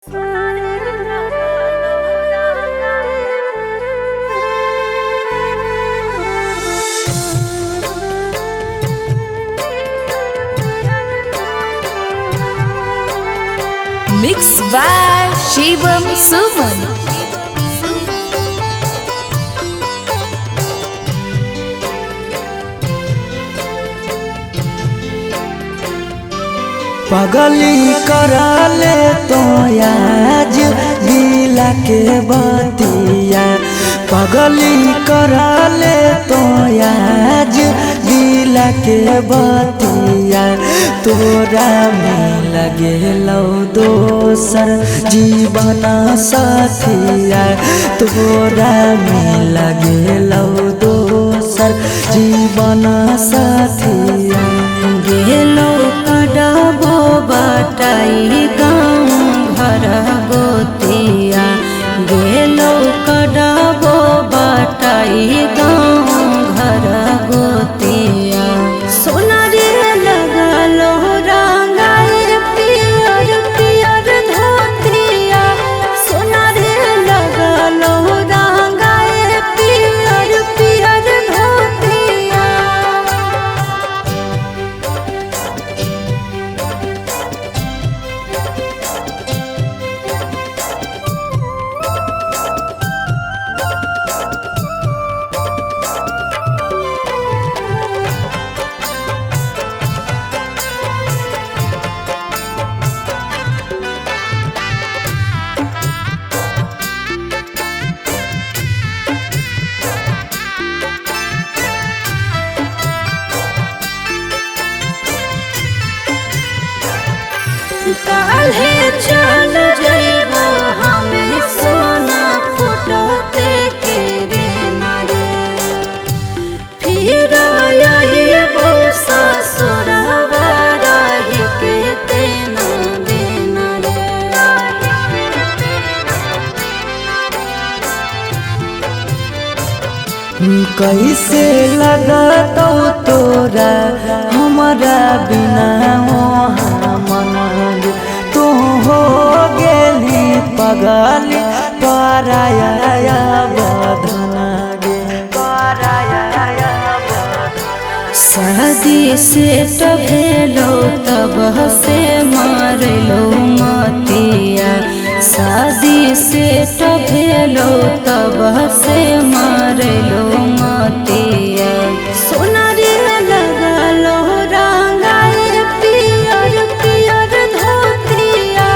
Mixed by Shivam Suman. पगली कराले तो आज दिला के बतिया पगली कराले तो आज दिला के बतिया तोरा में लगे लो दोसर जीवन साथिया तोरा में लगे लो दोसर जीवन साथिया गेलो कडाबो बाटाई गाँव घर गोतिया गेलो कडाबो बाटाई गाँव घर गोतिया सोना रे लगलो रंगाए पियर पियर धोतिया सोना रे लगलो रंगाए पियर पियर धोतिया। काल्हे चल जइबो हमें सोना फुटते के रे नारे फिर आइबो ससुरवा रही के तेना देना कैसे लगतो तोरा हमारा बिना मन तू हो गेली पगली पराया बधन गे पराया शादी से तो भेलो तब से मारलो मतिया शादी से तो भेलो तब से मारलो मतिया सोना रे लगलो रंगाए पियर पियर धोतिया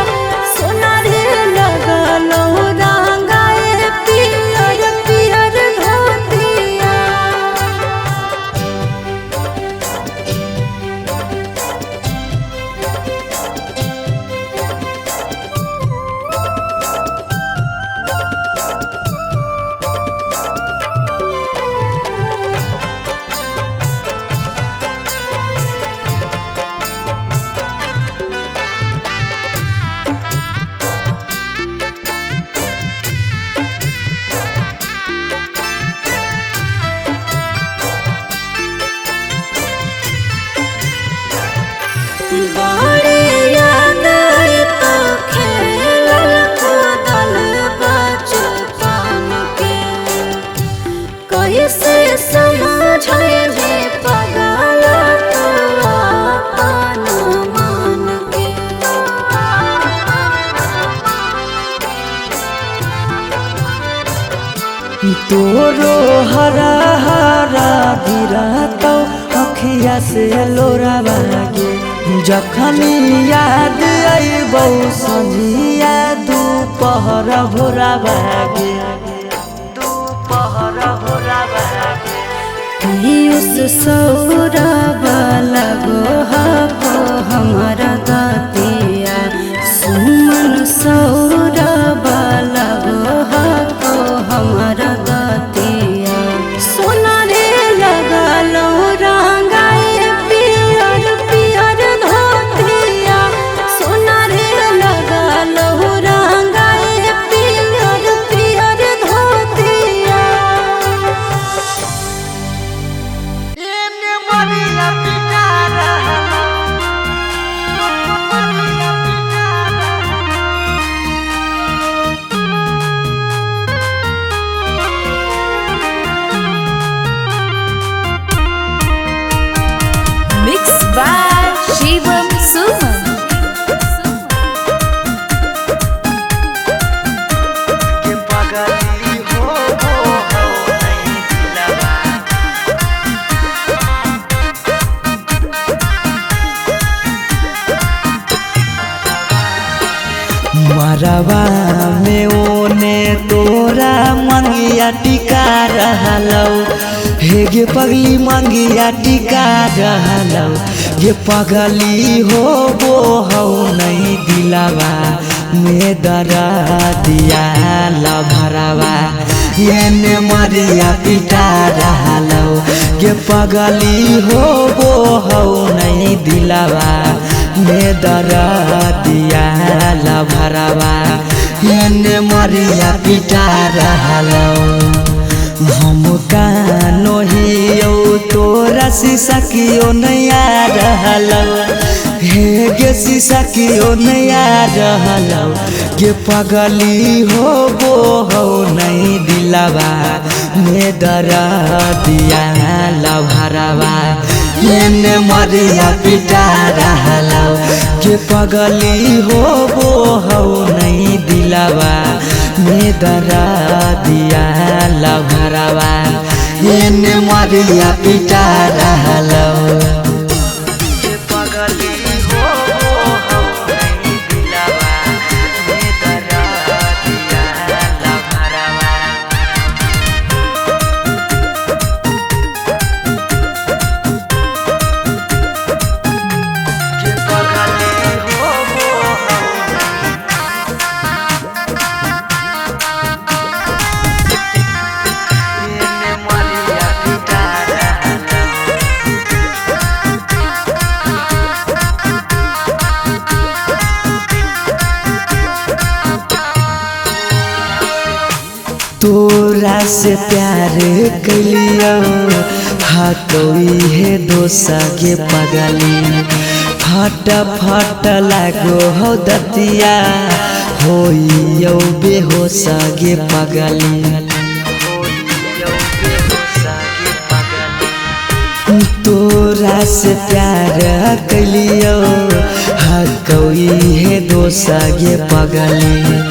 सोना रे लगलो रंगाए पियर पियर धोतिया। बड़े याद तो खेलल कूदल बचपन के कैसे समझे पगल तो अपन मन के तोरो हरा हरा गिरा तो अखिया से लोरा बागे जखनी याद आइबो संझिया दोपहर भोरा बागे दोपहर भोरा बागे पीयूष सौरभ लगो हको हमारा गतिया सुमन सौरभ लगो हको हमारा गतिया सोना रे लगलो रंगाए पियर पियर धोतिया सोना रे लगलो रंगाए पियर पियर धोतिया। एने मरिया पिटा रहला मरवा में ओने तोरा मंगिया टिका रहलौ हे गे पगली मंगिया टिका रहलौ ये पगली हो वो हौ नहीं दिलावा में दरा दिया लभरावा ये मरिया पिटा रहलौ ये पगली हो वो हौ नहीं दिलावा में दरा दिया लभरावा ये मरिया पिटा रहलौ हम कानो हियो तोरा शीशा कियो नया रहलौ हे गे शीशा कियो नया रहलौ गे पगली हो वो हो नहीं दिलावा में दरा दिया लभरावा ये मरिया पिटा रहलौ गे पगली हो वो हो नहीं दिलावा में दरा दिया लभरावा ये मरिया पिटा रहलौ तोरा से प्यार कलियो हाँ कोई है दोसा के पगली फट फट लागो हो दतिया होइयो बेहोसा के पगली तोरा से प्यार कलियो हाँ कोई है दोसा के पगली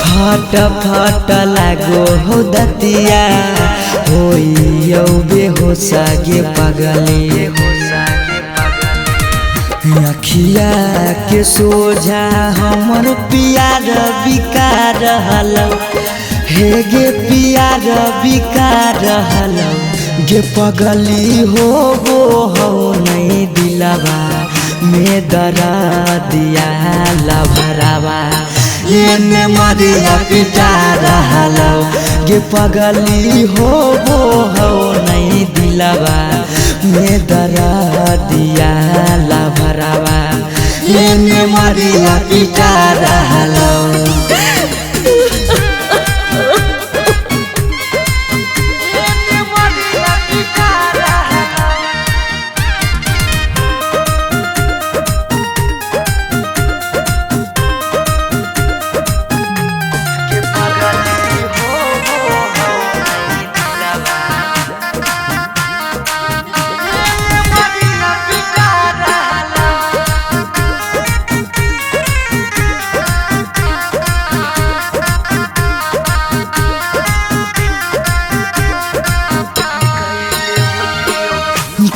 फट फट लागो हो दतिया होइयो बेहोसा गे पगली अखिया के सोझा हमर पियार बिकार रहलौ हे गे पियार बिकार रहलौ गे पगली हो वो हो नहीं दिलावा में दरा दिया लभरावा ये मरिया पिटा रहलौ गे पगली हो वो हो नहीं दिलावा में दरा दिया लभरावा ये मरिया पिटा रहलौ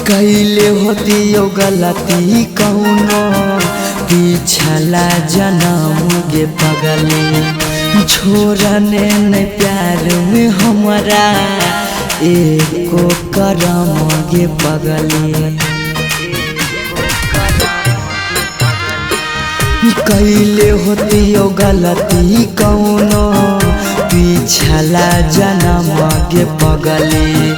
कैले होती यो गलती कौनो पिछला जन्म गे पगली छोड़ने न प्यार में हमारा एको करम गे पगली कैले होती यो गलती कौनो पिछला जन्म गे पगली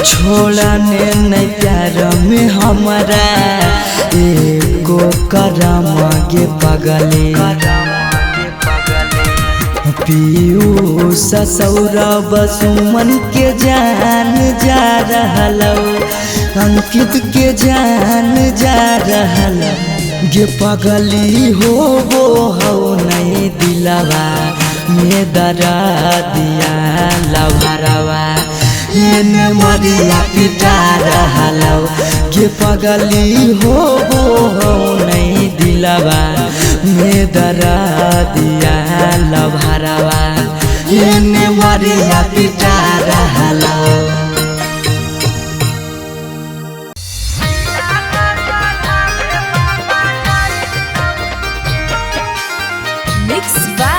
छोड़ने न प्यार में हमारा एको करम गे पगली पीयूष सौरभ सुमन के जान जा रहलौ अंकित के जान जा रहलौ गे पगली हो वो हो नहीं दिलावा में दरा दिया लभरावा ये मरिया पिटा रहलौ गे पगली हो वो हो नहीं दिलावा में दरा दिया लभरावा ये मरिया पिटा रहलौ Mixed by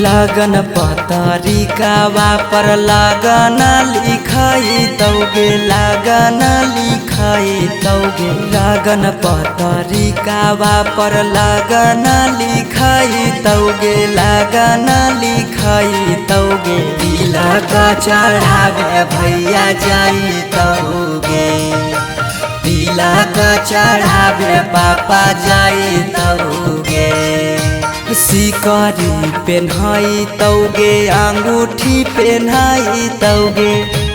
लगन पतरिकावा पर लगन लिखाई तौगे लगन लिखाई तौगे लगन पतरिकावा पर लगन लिखाई तौगे लगन लिखाई तौगे तिलक चढ़ावे भैया जाई तौगे तिलक चढ़ावे पापा जाई तौगे सिकरी पेन्हाई तौगे अंगूठी पेन्हाई तौगे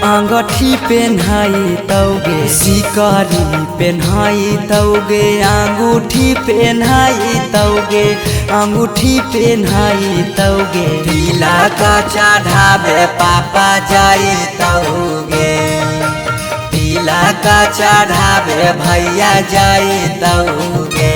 अंगूठी पेन्हाई तौगे सिकरी पेन्हाई तौगे अंगूठी पेन्हाई तौगे अंगूठी पेन्हाई तौगे तिलक चढ़ावे पापा जाई तौगे तिलक चढ़ावे भैया जाई तौगे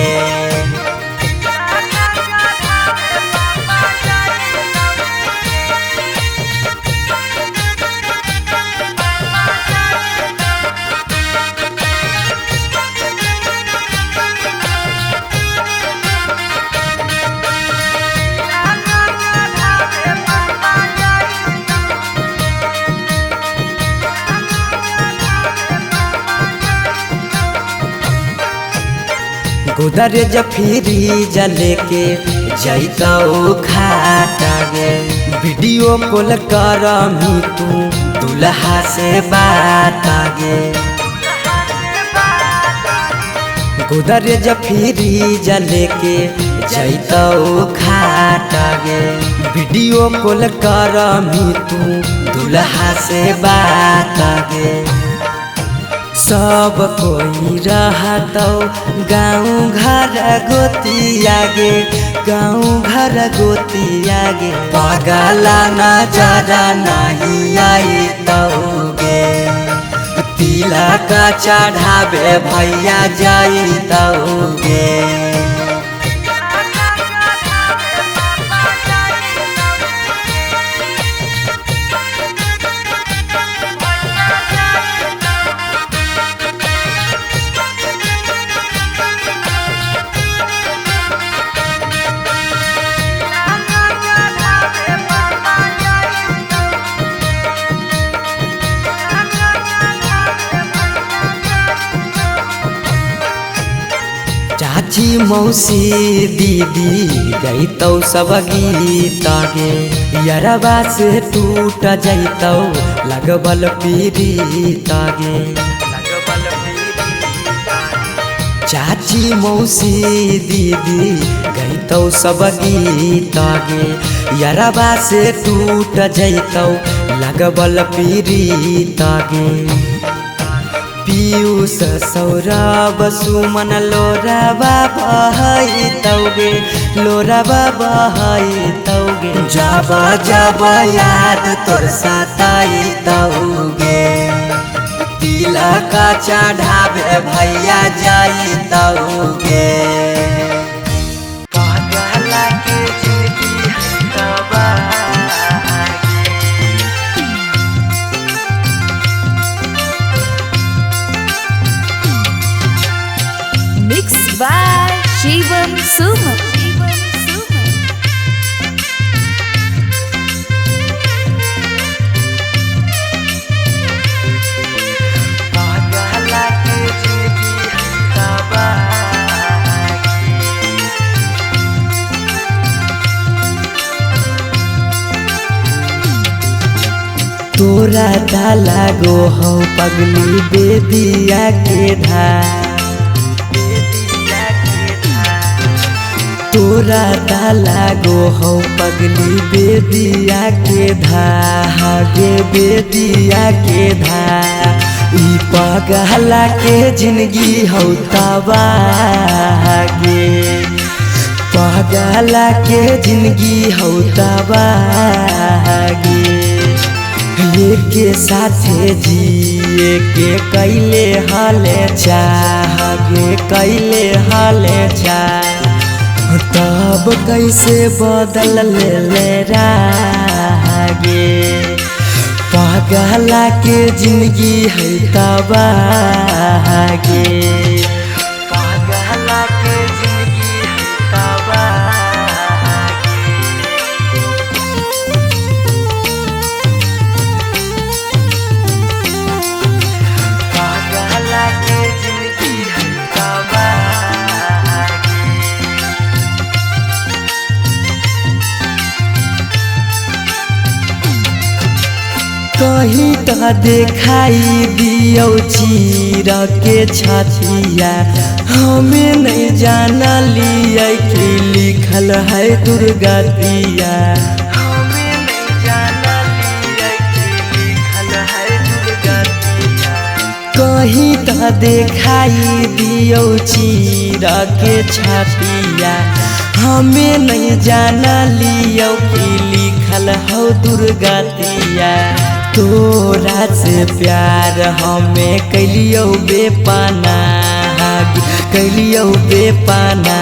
गोदरेज फ्रिज लेके जैतौ खाटा गे वीडियो कॉल करमी तू दुल्हा से बात गे गोदरेज फ्रिज लेके जैतौ खाटा गे वीडियो कॉल करमी तू दुल्हा से बात गे सब कोई रहतौ गाँव घर गोतिया गे गाँव घर गोतिया गे पगला नजर नहीं आई तौगे तिलक चढ़ावे भैया जाई तौगे चाची मौसी दीदी गईतौ सब गीत गे यरबा से टूट जैतौ लगबल पीड़ित गे चाची मौसी दीदी गईतौ सब गीत गे यरबा से टूट जैतौ लगबल पीड़ित गे पीयूष सौरभ सुमन लोराबा बहाई तौगे लोराबा बहाई तौगे जब जब याद तोर सताई तौगे तिलक चढ़ावे भैया जाई तौगे पगला के जिंदगी हवा Mixed by Shivam Suman. तोरा डाला गो हो पगली बेदिया के धार तोरा डाला गो हो पगली बेदिया के धागे बेदिया के ई पगला के जिंदगी हो तबागे पगला के जिंदगी हो तबागे ये के साथे जिए के कैले हाले चाहगे कैले हाले चाह तब कैसे बदल ले रागे पगला के जिंदगी है तबागे पगला के जिंदगी है तबागे कहीं तो देखाई दियो चीर के छतिया हमें नहीं जाना लिया कि लिखल है दुर्गतिया हमें नहीं जाना लिया कि लिखल है दुर्गतिया कहीं तो देखाई दियो चीर के छतिया हमें नहीं जाना लियो कि लिखल हो दुर्गतिया तोरा से प्यार हमें कैलियो बेपाना कैलियो बेपाना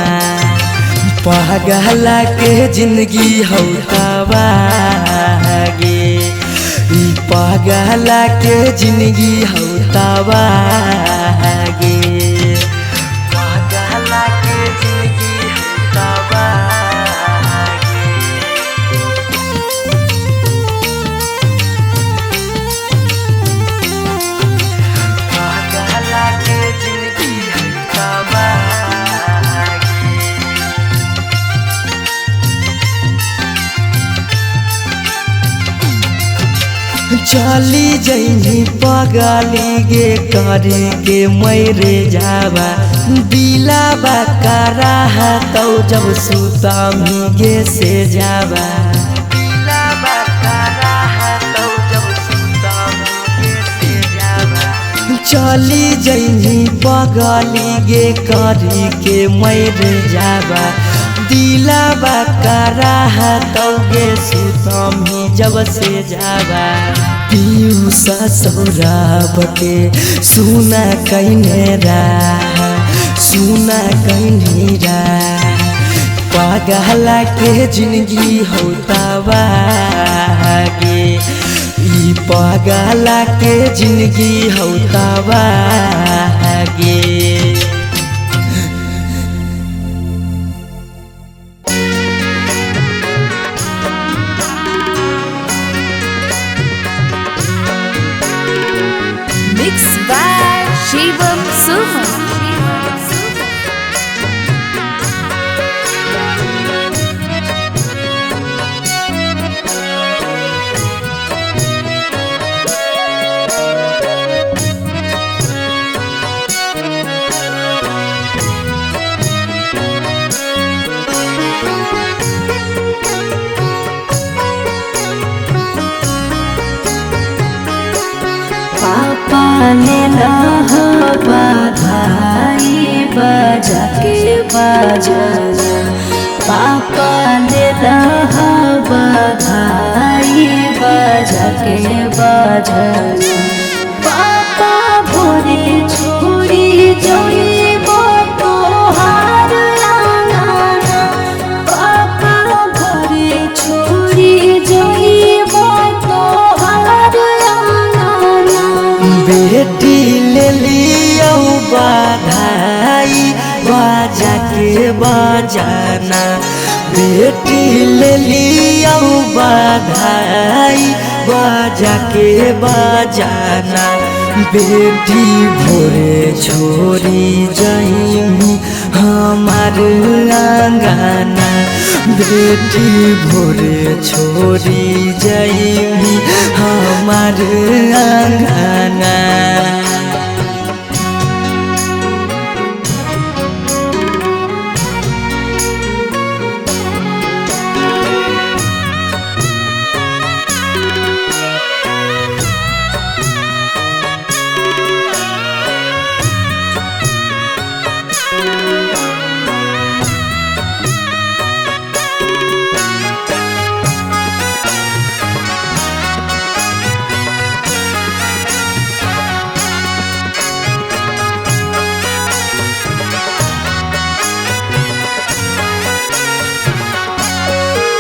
पागला के जिंदगी हो तबागे पागला के जिंदगी हो तबागे पागला के जिंदगी हो तबागे चली जैनी पगली गे करे के मैरे जावा दिलाबा करा तो जब सुतमी गे से जावा दिलाबा करा तो जब सुतमी गे से जावा चली जैनी पगली गे करे के मैरे जावा दिलाबा करा तो गे सुतमी जब से जावा पीयूष सौरभ के सुना कहने सुना कहने पागला के जिंदगी हो तबागे ई पागला के जिंदगी हो तबागे Mixed by Shivam Suman. पापा ने बधाई बजा के बजाना पापा ने बधाई बजा के बजाना पापा भोरे छोड़ी जोइबो तोहार आंगना पापा भोरे छोड़ी जोइबो तोहार आंगना बेटी ले लियो बधाई बजा के बजाना बेटी ले लियो बधाई बजा के बजाना बेटी भोरे छोड़ी जाइमी हमार आंगना बेटी भोरे छोड़ी जाइमी हमार आंगना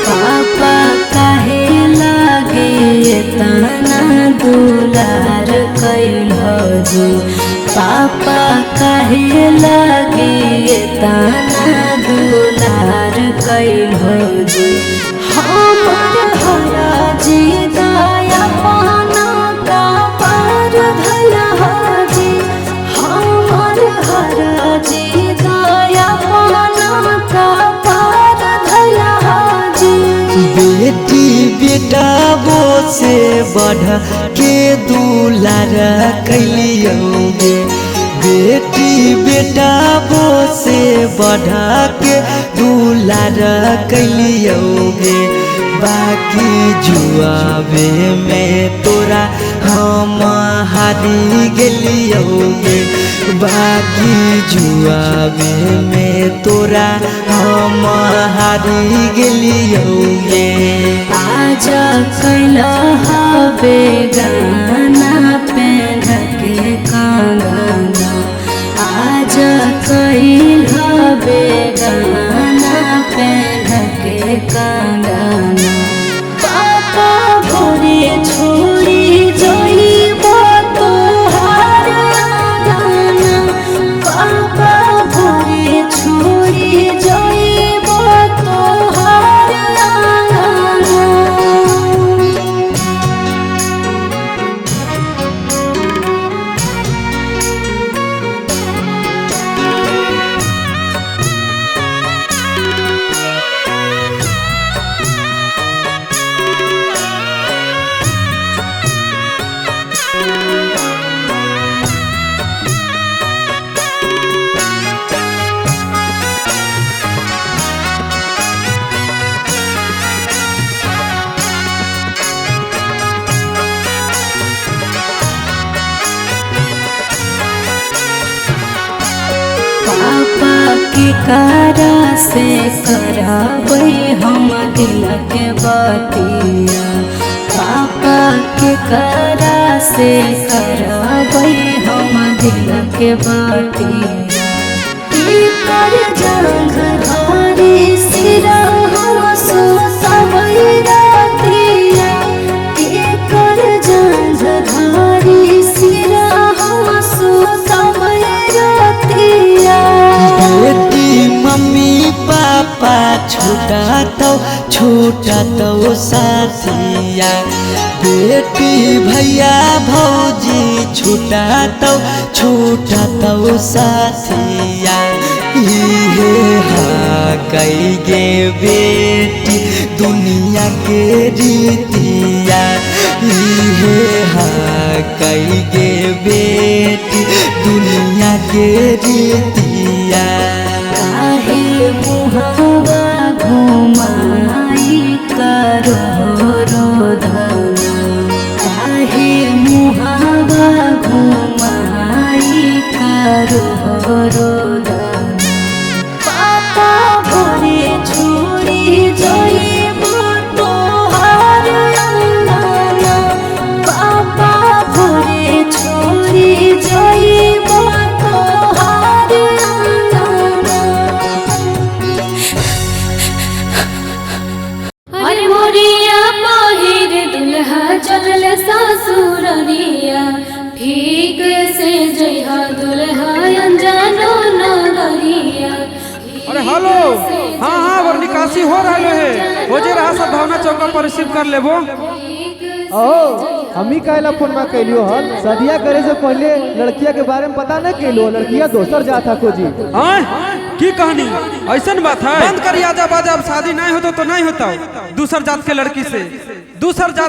पापा काहे लागे तना दुलार कैलो जी पापा काहे लागे तना दुलार कैलो जी हमर हरा जी दया पाना का पार भला जी हमर हरा जी दया पाना का पार भला जी बेटी बेटा वो से बढ़ के दुलार कैलियोगे, बेटी बेटा वो से बढ़ा के दुलार कैलियोगे। बाकी जुआवे में तोरा हम हारी गेलियोगे, बाकी जुआवे में तोरा हम हारी गेलियोगे। आज कैला हवे गाना पेन के कंगना, आज कैल हवे गाना पेन के कंगना। पापा भोरे छोड़ी जइब तोहार गाना, पापा भोरे छोड़ी जइब तोहार गाना। पापा के करा से कराबै हम दिल के बतिया, पापा के करा से कराबै हम दिल के बतिया। कर जंग धारी सिरा हम सुतबै रातिया, कर जंग धारी सिरा हम सुतबै रातिया। बेटी मम्मी पापा छूटा तो साथिया, बेटी भैया भौजी छूटा तो साथिया। इहे कई गे बेटी दुनिया के रीतिया, इहे कई गे बेटी दुनिया के रीतिया। काहे मुहावा घुमाई करो रोदना, काहे मुहावा घुमाई करो रोदना। पापा भोरे छोड़ी जइब तोहार अंगना, पापा भोरे छोड़ी जइब तोहार अंगना। अरे मोरिया पहिर दुल्हा चलल ससुररिया, ठीक से जइहा दुल्हा अनजानो नगरिया। अरे हेलो, हाँ हाँ और निकासी हो रहा है, हो जे रहा सब भावना चौका पर रिसीव कर लेबो। हमी कहला फोन में कैलियो हल, शादिया करे से पहले लड़किया के बारे में पता नहीं कैलो, लड़किया दोसर जाता खोजी। की कहानी ऐसन बात है? बंद कर आजा बाजा, अब शादी नहीं होता तो नहीं होता। दूसर जात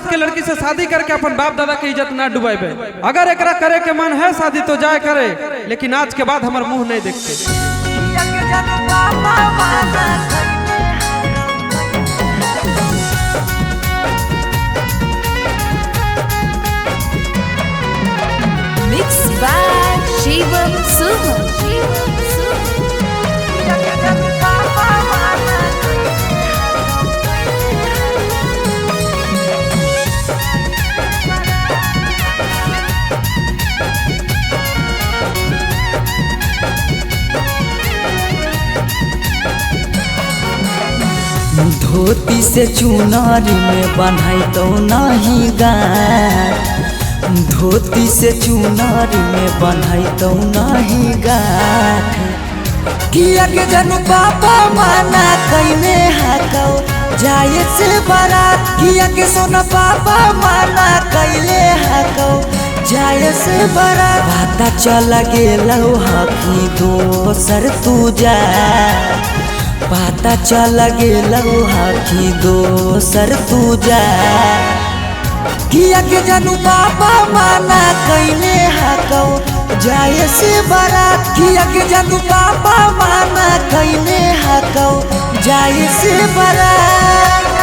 के लड़की से शादी करके अपन बाप दादा की इज्जत ना डुबाइबे। अगर एकरा करे के मन है शादी तो जाए करे, लेकिन आज के बाद हमार मुंह नहीं देखते। Mixed by Shivam Suman. धोती से चुनारी में बन्हाई तो नहीं गाठ, धोती से चुनारी में बन्हाई तो नहीं गाठ। किया के जनू पापा माना कईने हाकौ जाए से बारात, किया के सोना पापा माना कैले हाकौ जाए से बारात। पता चल गेलौ हकी दोसर तू जा, पता चल गेलौ हकी दोसर तू जा। किया के जानू बाबा माना कैले हकौ जाए से बारात किया के जानू बाबा माना कैले हकौ जाए से बारात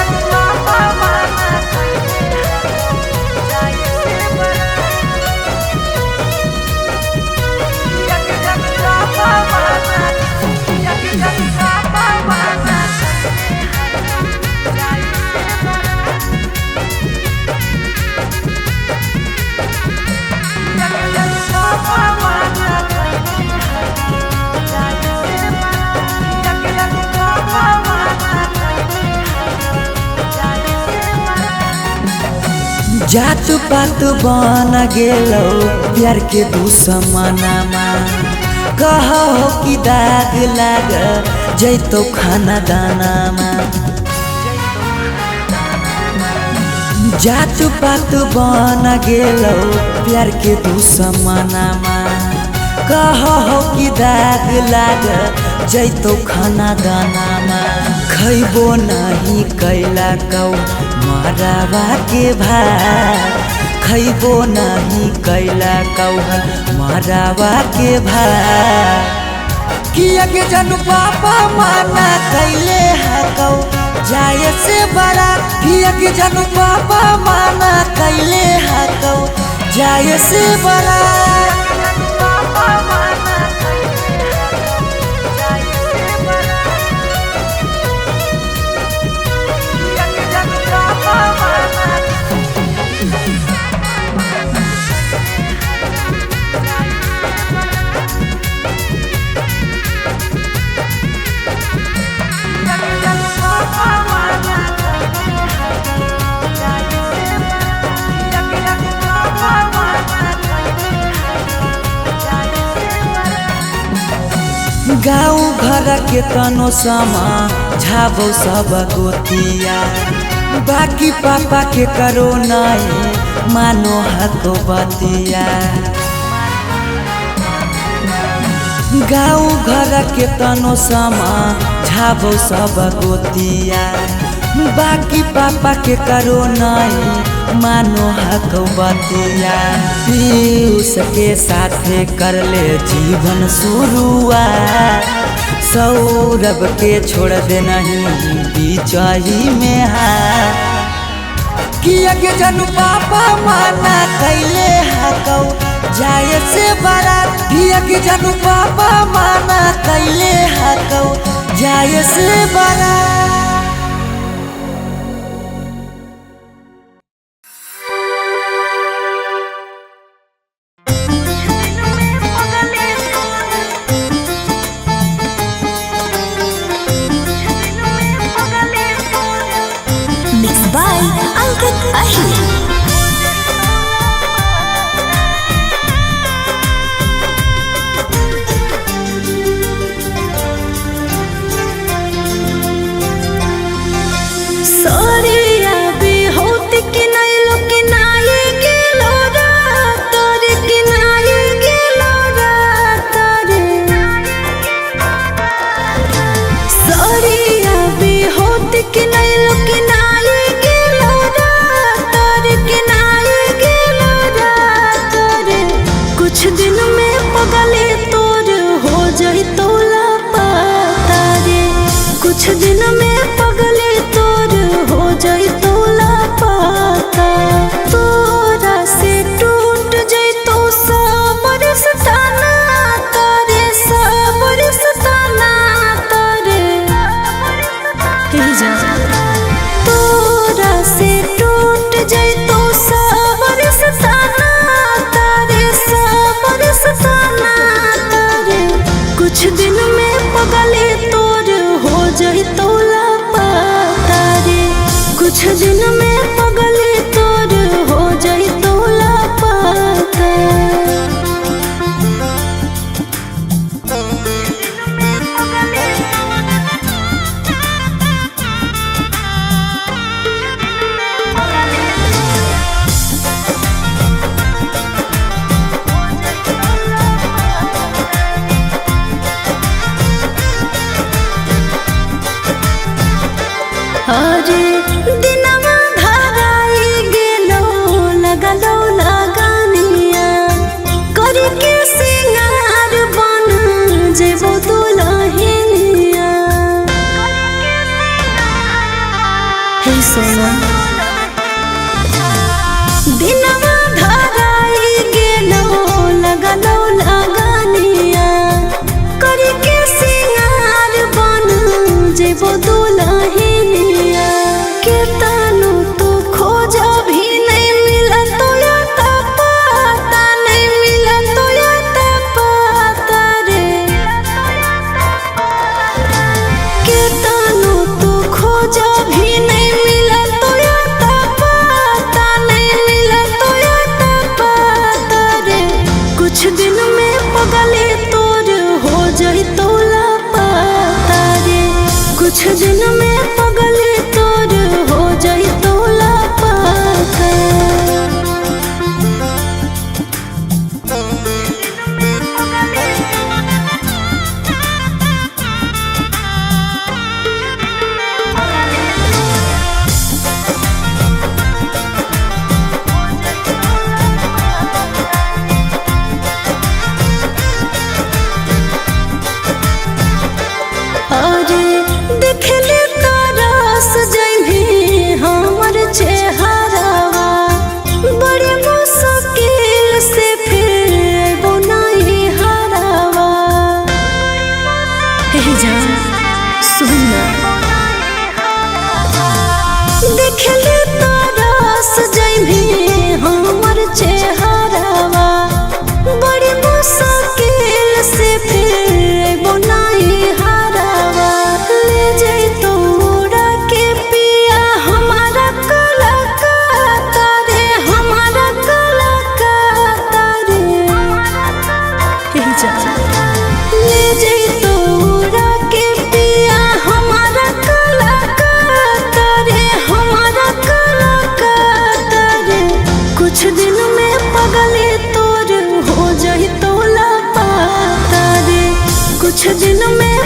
जात पात बन गेलो प्यार के दुश्मनमा कहो कि दाग लाग जैतो खाना दानामा जात पात बन गेलो प्यार के दुश्मनमा कहो कि दाग लाग जैतो खाना दानामा खैबो नहीं कैला कौ मरावा के भात खैबो नहीं कैला कौहल मरावा के भात किया के जानू पापा माना कैले हकौ जाए से बारात किया के जानू पापा माना कैले हकौ जाए से बारात गाँव घर के तनो समा झाबो सब गोतिया बाकी पापा के करो नहीं मानो हको बतिया गाँव घर के तनो समा झाबो सब गोतिया बाकी पापा के करो नहीं मानो हको बतिया उसके साथे कर ले जीवन शुरुआत सौरभ के छोड़ दे नहीं बीचही में हाथ किया के जानू पापा माना कैले हकौ जाए से बारात किया के जानू पापा माना कैले हकौ जाए से बारात Mixed by Angkat Ahir. अरे दिनमा धराई गेलो करके सिंगार बन जेबो दुल्हनिया। हे सोना दिनवा धराई गेलो लगलो लगनिया, करके सिंगार बन जेबो दुल्हनिया। के तानु तू खोज भी नहीं मिला तो या पता नहीं मिला तो या पता रे। के तानु तू खोज भी नहीं मिला तो या पता नहीं मिला तो या पता रे। कुछ दिन में पगले तोर हो जाई तो लापता रे। कुछ दिन में पगले तोर हो जाई तो लापता। अरे देखले तरस जइभी हमर चेहरावा, बड़े मुश्किल से फिर बनाई हरावा। हे जान सुना देखले तरस जइभी हमर चेहरावा, बड़ी मुश्किल से फिर बनाई हरावा। ले जाई तोरा के पिया हमारा कलकत्ता रे, हमारा कलकत्ता रे। हे जान ले जाई तोरा के पिया हमारा कलकत्ता रे, हमारा कलकत्ता रे। कुछ दिन में पगले तोर हो जाई तो लापता रे। कुछ दिन में